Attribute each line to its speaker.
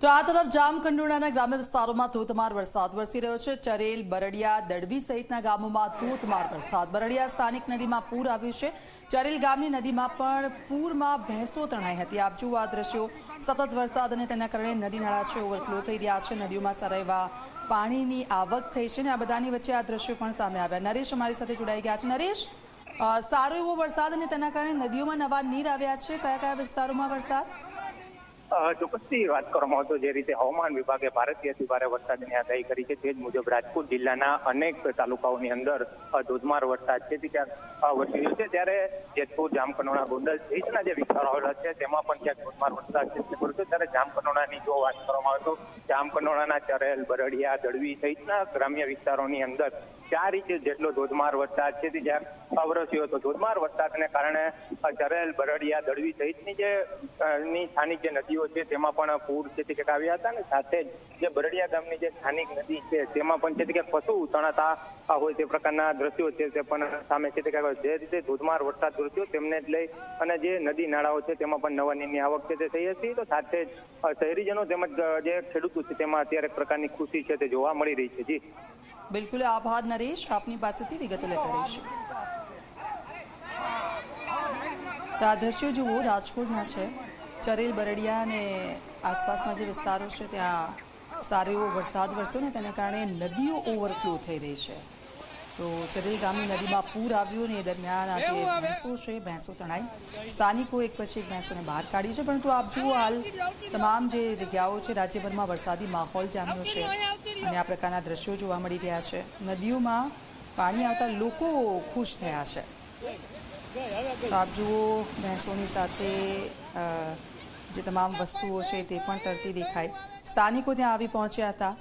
Speaker 1: તો આ તરફ જામકંડોરણાના ગ્રામ્ય વિસ્તારોમાં ધોધમાર વરસાદ વરસી રહ્યો છે। ચરેલ, બરડિયા, દડવી સહિતના ગામોમાં ધોધમાર વરસાદ। બરડિયા સ્થાનિક નદીમાં પૂર આવ્યું છે। ચરેલ ગામની નદીમાં પણ પૂરમાં ભેંસો તણાઈ હતી। આપ જુઓ આ દ્રશ્યો। સતત વરસાદ અને તેના કારણે નદી નાળા છે ઓવરફ્લો થઈ રહ્યા છે। નદીઓમાં સારા એવા પાણીની આવક થઈ છે અને આ બધાની વચ્ચે આ દ્રશ્યો પણ સામે આવ્યા। નરેશ અમારી સાથે જોડાઈ ગયા છે। નરેશ, સારો એવો વરસાદ અને તેના કારણે નદીઓમાં નવા નીર આવ્યા છે। કયા કયા વિસ્તારોમાં વરસાદ?
Speaker 2: ચોક્કસથી વાત કરવામાં આવતો જે રીતે હવામાન વિભાગે ભારેથી અતિ ભારે વરસાદની આગાહી કરી છે તે જ મુજબ રાજકોટ જિલ્લાના અનેક તાલુકાઓની અંદર ધોધમાર વરસાદ છે તે ક્યાંક વરસી રહ્યો છે। ત્યારે જેતપુર, જામકંડોરણા, ગોંડલ સહિતના જે વિસ્તારો આવેલા છે તેમાં પણ ક્યાંક ધોધમાર વરસાદ છે તે પડ્યો છે। ત્યારે જામકંડોરણાની જો વાત કરવામાં આવે તો જામકંડોરણાના ચરેલ, બરડિયા, દડવી સહિતના ગ્રામ્ય વિસ્તારોની અંદર 4 ઇંચ જેટલો ધોધમાર વરસાદ છે તે જ્યાં વરસ્યો હતો। ધોધમાર વરસાદને કારણે ચરેલ, બરડિયા, દડવી સહિતની જે સ્થાનિક જે નદીઓ છે તેમાં પણ પૂર છે તે આવ્યા હતા અને સાથે જ જે બરડિયા ગામની જે સ્થાનિક નદી છે તેમાં પણ છે તે પશુ તણાતા હોય તે પ્રકારના દ્રશ્યો છે તે પણ સામે છે તે જે રીતે ધોધમાર વરસાદ વરસ્યો તેમને જ લઈ અને જે નદી નાળાઓ છે તેમાં પણ નવા નીરની આવક છે તે થઈ હતી। તો સાથે જ શહેરીજનો તેમજ જે ખેડૂતો છે તેમાં અત્યારે એક પ્રકારની ખુશી છે તે જોવા મળી રહી છે। જી
Speaker 1: બિલકુલ, આભાર નરેશ, આપની પાસેથી વિગતો લેતા રહીશું। તો આ દ્રશ્યો જુઓ રાજકોટના છે। ચરેલ, બરડિયા અને આસપાસના જે વિસ્તારો છે ત્યાં સારો એવો વરસાદ વરસ્યો ને તેના કારણે નદીઓ ઓવરફ્લો થઈ રહી છે। તો ચરેલ ગામની નદીમાં પૂર આવ્યું ને એ દરમિયાન આજે ભેંસો છે ભેંસો તણાઈ। સ્થાનિકો એક પછી એક ભેંસોને બહાર કાઢી છે। પરંતુ આપ જુઓ હાલ તમામ જે જગ્યાઓ છે રાજ્યભરમાં વરસાદી માહોલ જામ્યો છે અને આ પ્રકારના દ્રશ્યો જોવા મળી રહ્યા છે। નદીઓમાં પાણી આવતા લોકો ખુશ થયા છે। તો આપ જુઓ ભેંસોની સાથે જે તમામ વસ્તુઓ છે તે પણ તરતી દેખાય। સ્થાનિકો ત્યાં આવી પહોંચ્યા હતા।